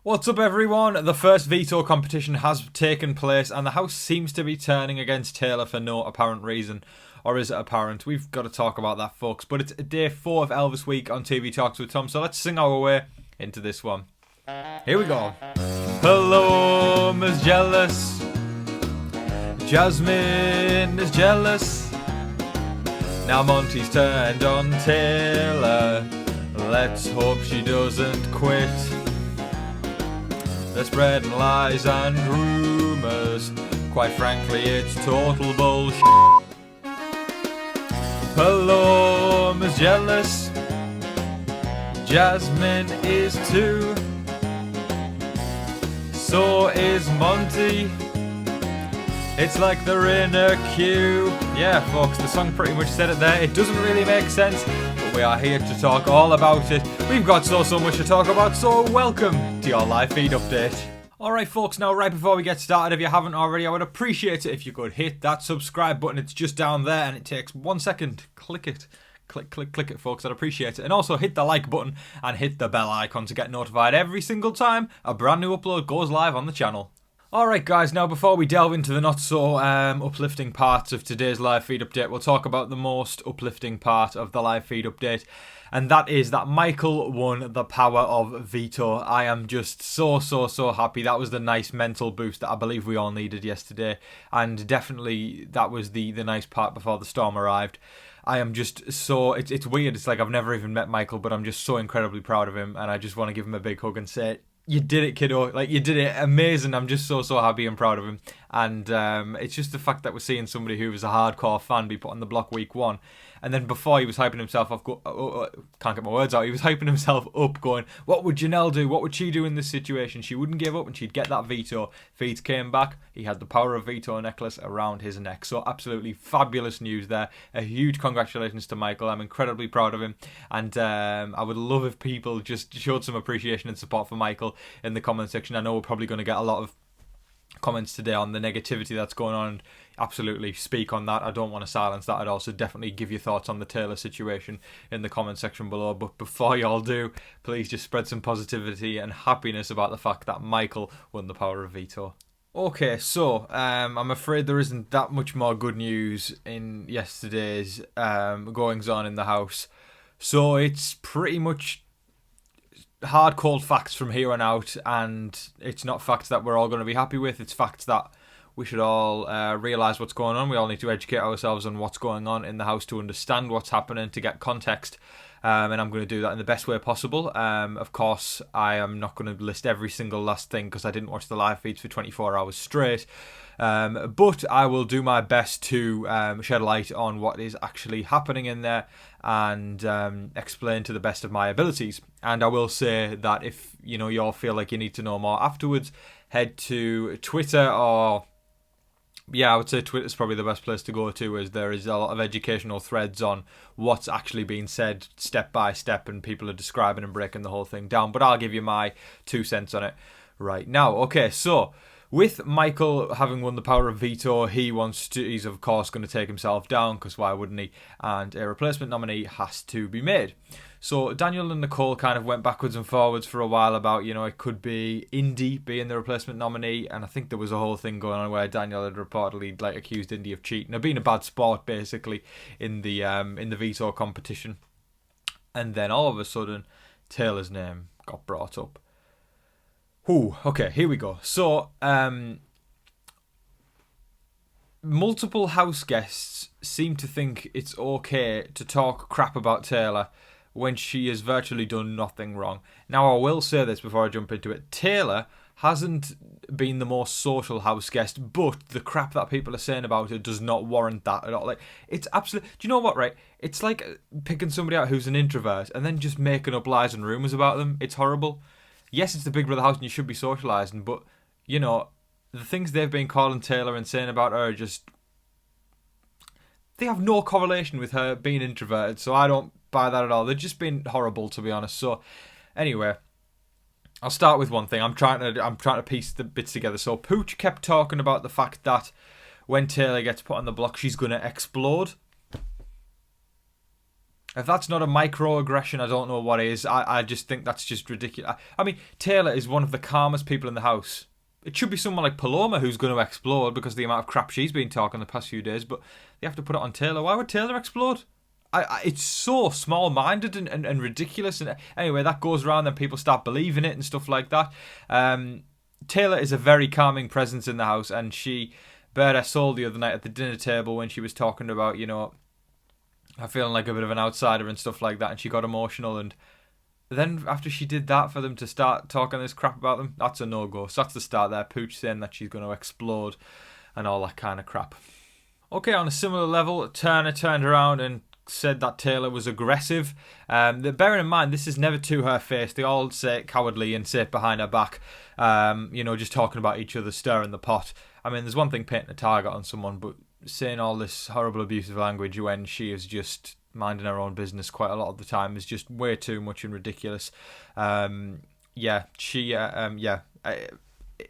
What's up, everyone? The first veto competition has taken place and the house seems to be turning against Taylor for no apparent reason. Or is it apparent? We've got to talk about that, folks. But it's day 4 of Elvis Week on TV Talks with Tom, so let's sing our way into this one. Here we go. Paloma's jealous. Jasmine is jealous. Now Monty's turned on Taylor. Let's hope she doesn't quit. They're spreading lies and rumours. Quite frankly, it's total bullshit. Paloma's jealous. Jasmine is too. So is Monty. It's like they're in a queue. Yeah, folks, the song pretty much said it there. It doesn't really make sense, but we are here to talk all about it. We've got so much to talk about, so welcome to your live feed update. Alright, folks, now right before we get started, if you haven't already, I would appreciate it if you could hit that subscribe button. It's just down there and it takes 1 second. Click it. Click it, folks. I'd appreciate it. And also hit the like button and hit the bell icon to get notified every single time a brand new upload goes live on the channel. Alright guys, now before we delve into the not so uplifting parts of today's live feed update, we'll talk about the most uplifting part of the live feed update, and that is that Michael won the power of veto. I am just so happy. That was the nice mental boost that I believe we all needed yesterday, and definitely that was the nice part before the storm arrived. I am just so, it's weird, it's like I've never even met Michael, but I'm just so incredibly proud of him, and I just want to give him a big hug and say, you did it, kiddo. Like, you did it amazing. I'm just so happy and proud of him. And it's just the fact that we're seeing somebody who was a hardcore fan be put on the block week 1. And then before he was hyping himself up, can't get my words out, he was hyping himself up going, what would Janelle do? What would she do in this situation? She wouldn't give up and she'd get that veto. Feeds came back. He had the power of veto necklace around his neck. So absolutely fabulous news there. A huge congratulations to Michael. I'm incredibly proud of him. And I would love if people just showed some appreciation and support for Michael in the comment section. I know we're probably going to get a lot of comments today on the negativity that's going on. Absolutely speak on that. I don't want to silence that at all, so definitely give your thoughts on the Taylor situation in the comment section below. But before y'all do, please just spread some positivity and happiness about the fact that Michael won the power of veto. Okay, so I'm afraid there isn't that much more good news in yesterday's goings on in the house, so it's pretty much hard cold facts from here on out, and it's not facts that we're all going to be happy with. It's facts that we should all realise what's going on. We all need to educate ourselves on what's going on in the house to understand what's happening, to get context, and I'm going to do that in the best way possible. Of course, I am not going to list every single last thing because I didn't watch the live feeds for 24 hours straight, but I will do my best to shed light on what is actually happening in there and explain to the best of my abilities. And I will say that if you all feel like you need to know more afterwards, head to Twitter, or I would say Twitter's probably the best place to go to, as there is a lot of educational threads on what's actually being said step by step, and people are describing and breaking the whole thing down. But I'll give you my 2 cents on it right now. Okay, so with Michael having won the power of veto, he's of course going to take himself down, because why wouldn't he? And a replacement nominee has to be made. So Daniel and Nicole kind of went backwards and forwards for a while about, it could be Indy being the replacement nominee, and I think there was a whole thing going on where Daniel had reportedly accused Indy of cheating or being a bad sport basically in the veto competition. And then all of a sudden Taylor's name got brought up. Ooh, okay, here we go. So multiple house guests seem to think it's okay to talk crap about Taylor when she has virtually done nothing wrong. Now, I will say this before I jump into it. Taylor hasn't been the most social house guest, but the crap that people are saying about her does not warrant that at all. It's absolutely... Do you know what, right? It's like picking somebody out who's an introvert and then just making up lies and rumours about them. It's horrible. Yes, it's the Big Brother house and you should be socialising, but, the things they've been calling Taylor and saying about her are just... They have no correlation with her being introverted, so I don't buy that at all. They've just been horrible, to be honest. So, anyway, I'll start with one thing. I'm trying to piece the bits together. So, Pooch kept talking about the fact that when Taylor gets put on the block, she's going to explode. If that's not a microaggression, I don't know what is. I just think that's just ridiculous. I mean, Taylor is one of the calmest people in the house. It should be someone like Paloma who's going to explode because of the amount of crap she's been talking the past few days, but they have to put it on Taylor. Why would Taylor explode? It's so small-minded and ridiculous. And anyway, that goes around and people start believing it and stuff like that. Taylor is a very calming presence in the house, and she bared her soul the other night at the dinner table when she was talking about, her feeling like a bit of an outsider and stuff like that, and she got emotional. And then after she did that, for them to start talking this crap about them, that's a no-go. So that's the start there. Pooch saying that she's going to explode and all that kind of crap. Okay, on a similar level, Turner turned around and said that Taylor was aggressive. Bearing in mind, this is never to her face. They all say it cowardly and say it behind her back. Just talking about each other, stirring the pot. I mean, there's one thing painting a target on someone, but saying all this horrible abusive language when she is just minding her own business quite a lot of the time is just way too much and ridiculous.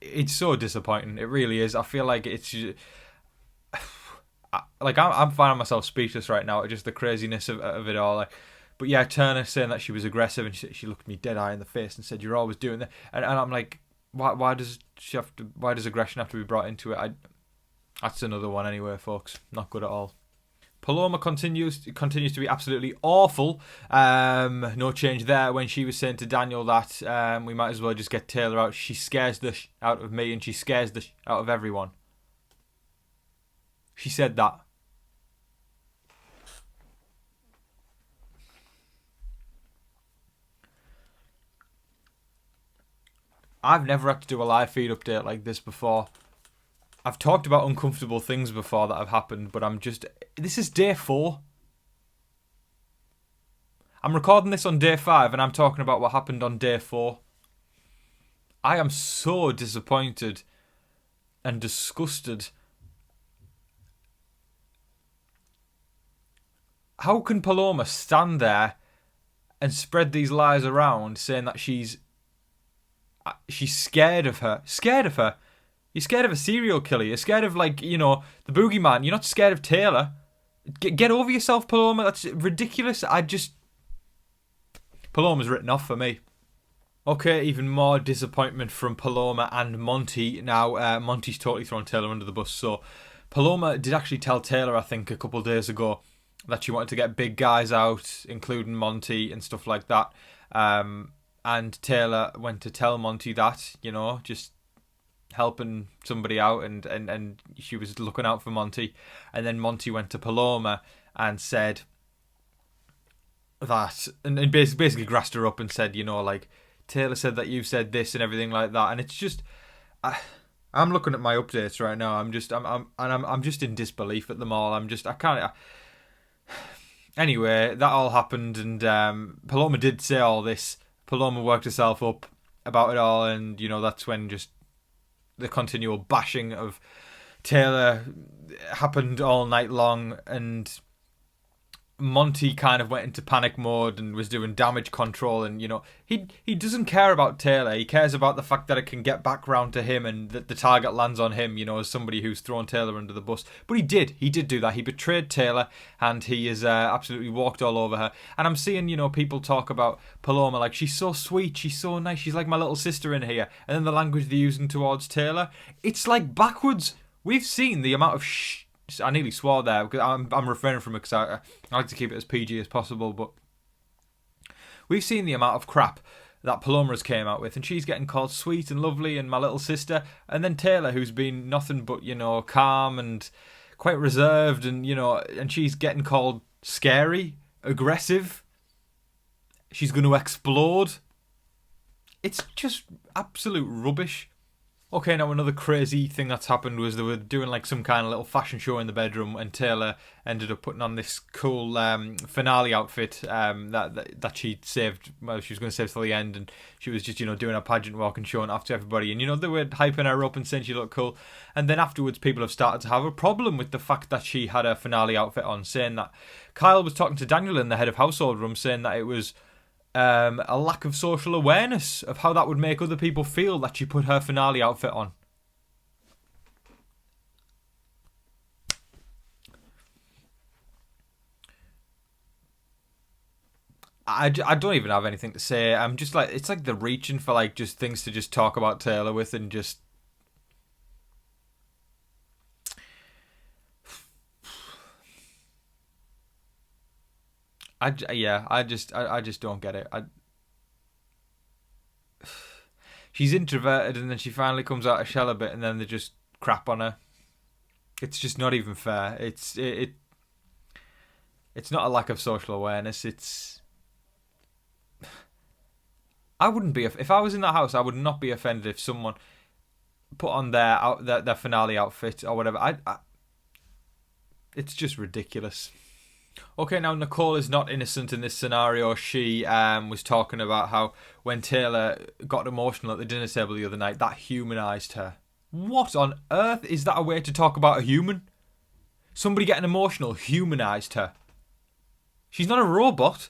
It's so disappointing. It really is. I feel like it's just, I'm finding myself speechless right now at just the craziness of it all. But yeah, Turner saying that she was aggressive, and she looked me dead eye in the face and said, "You're always doing that." And I'm like, why does aggression have to be brought into it? That's another one anyway, folks. Not good at all. Paloma continues to be absolutely awful. No change there when she was saying to Daniel that we might as well just get Taylor out. She scares the out of me, and she scares the out of everyone. She said that. I've never had to do a live feed update like this before. I've talked about uncomfortable things before that have happened, but this is day 4. I'm recording this on day 5, and I'm talking about what happened on day 4. I am so disappointed and disgusted. How can Paloma stand there and spread these lies around saying that she's scared of her? Scared of her? You're scared of a serial killer. You're scared of, the boogeyman. You're not scared of Taylor. Get over yourself, Paloma. That's ridiculous. Paloma's written off for me. Okay, even more disappointment from Paloma and Monty. Now, Monty's totally thrown Taylor under the bus. So, Paloma did actually tell Taylor, I think, a couple of days ago, that she wanted to get big guys out, including Monty and stuff like that. And Taylor went to tell Monty that, just helping somebody out, and she was looking out for Monty. And then Monty went to Paloma and said that, and basically grassed her up and said, Taylor said that you said this and everything like that. And it's just, I'm looking at my updates right now. I'm just in disbelief at them all. I can't. Anyway, that all happened, and Paloma did say all this. Paloma worked herself up about it all, and that's when just the continual bashing of Taylor happened all night long, and Monty kind of went into panic mode and was doing damage control, and he doesn't care about Taylor. He cares about the fact that it can get back round to him and that the target lands on him, as somebody who's thrown Taylor under the bus. But he did do that. He betrayed Taylor, and he has absolutely walked all over her. And I'm seeing people talk about Paloma like she's so sweet, she's so nice, she's like my little sister in here, and then the language they're using towards Taylor, it's like backwards. We've seen the amount of I nearly swore there because I'm refraining from it because I like to keep it as PG as possible, but we've seen the amount of crap that Paloma's came out with, and she's getting called sweet and lovely and my little sister, and then Taylor, who's been nothing but calm and quite reserved, and and she's getting called scary, aggressive, she's going to explode. It's just absolute rubbish. Okay, now another crazy thing that's happened was they were doing some kind of little fashion show in the bedroom, and Taylor ended up putting on this cool finale outfit that she saved. Well, she was going to save till the end, and she was just doing a pageant walk and showing off to everybody, and they were hyping her up and saying she looked cool. And then afterwards, people have started to have a problem with the fact that she had a finale outfit on, saying that Kyle was talking to Daniel in the head of household room, saying that it was a lack of social awareness of how that would make other people feel that she put her finale outfit on. I don't even have anything to say. I'm just like, it's like they're reaching for like just things to just talk about Taylor with, and just I just don't get it. She's introverted, and then she finally comes out of shell a bit, and then they just crap on her. It's just not even fair. It's not a lack of social awareness. I wouldn't be if I was in that house. I would not be offended if someone put on their finale outfit or whatever. It's just ridiculous. Okay, now Nicole is not innocent in this scenario. She was talking about how when Taylor got emotional at the dinner table the other night, that humanised her. What on earth is that a way to talk about a human? Somebody getting emotional humanised her. She's not a robot.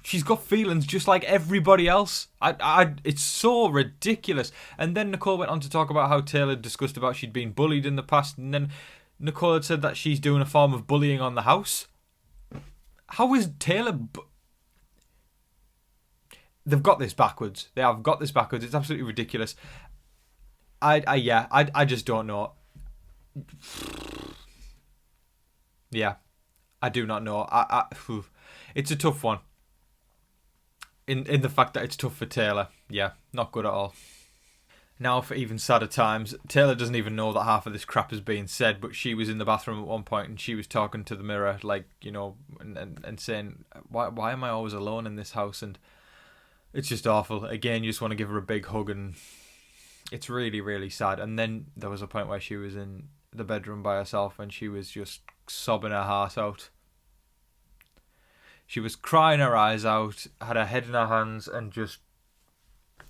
She's got feelings just like everybody else. It's so ridiculous. And then Nicole went on to talk about how Taylor discussed about she'd been bullied in the past, and then Nicole had said that she's doing a form of bullying on the house. How is Taylor... They've got this backwards. They have got this backwards. It's absolutely ridiculous. I just don't know. Yeah, I do not know. It's a tough one. In the fact that it's tough for Taylor. Yeah, not good at all. Now for even sadder times, Taylor doesn't even know that half of this crap is being said, but she was in the bathroom at one point and she was talking to the mirror, like, you know, and saying, why am I always alone in this house? And it's just awful. Again, you just want to give her a big hug, and it's really, really sad. And then there was a point where she was in the bedroom by herself and she was just sobbing her heart out. She was crying her eyes out, had her head in her hands, and just...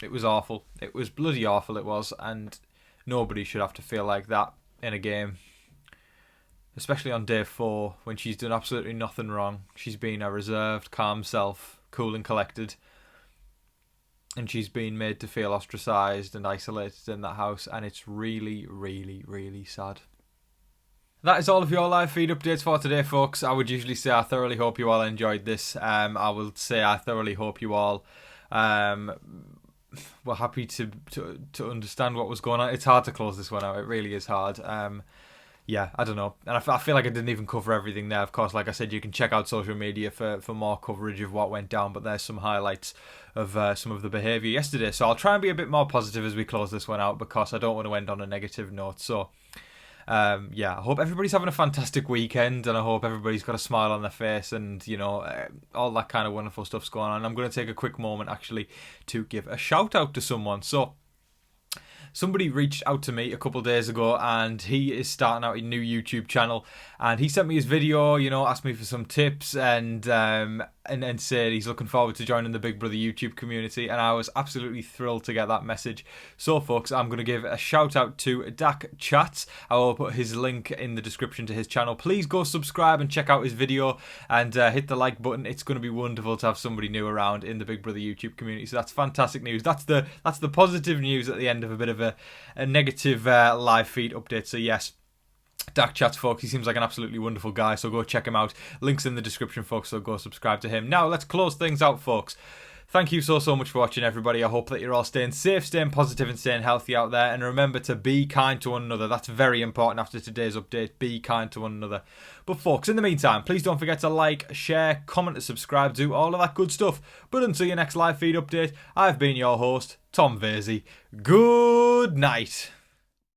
It was awful. It was bloody awful, it was. And nobody should have to feel like that in a game. Especially on day 4, when she's done absolutely nothing wrong. She's been a reserved, calm self, cool and collected. And she's been made to feel ostracised and isolated in that house. And it's really, really, really sad. That is all of your live feed updates for today, folks. I would usually say I thoroughly hope you all enjoyed this. I will say I thoroughly hope you all were happy to understand what was going on. It's hard to close this one out. It really is hard. Yeah, I don't know. And I feel like I didn't even cover everything there. Of course, like I said, you can check out social media for more coverage of what went down, but there's some highlights of some of the behaviour yesterday. So I'll try and be a bit more positive as we close this one out, because I don't want to end on a negative note. So... I hope everybody's having a fantastic weekend, and I hope everybody's got a smile on their face, and you know, all that kind of wonderful stuff's going on. I'm going to take a quick moment actually to give a shout out to someone. So somebody reached out to me a couple of days ago, and he is starting out a new YouTube channel, and he sent me his video, you know, asked me for some tips, and said he's looking forward to joining the Big Brother YouTube community, and I was absolutely thrilled to get that message. So folks, I'm going to give a shout out to Dak Chats. I will put his link in the description to his channel. Please go subscribe and check out his video, and hit the like button. It's going to be wonderful to have somebody new around in the Big Brother YouTube community. So that's fantastic news. That's the positive news at the end of a bit of a negative live feed update. So yes, Dak Chats, folks, he seems like an absolutely wonderful guy, so go check him out. Links in the description, folks, so go subscribe to him. Now, let's close things out, folks. Thank you so much for watching, everybody. I hope that you're all staying safe, staying positive, and staying healthy out there. And remember to be kind to one another. That's very important after today's update. Be kind to one another. But, folks, in the meantime, please don't forget to like, share, comment, and subscribe. Do all of that good stuff. But until your next live feed update, I've been your host, Tom Vasey. Good night.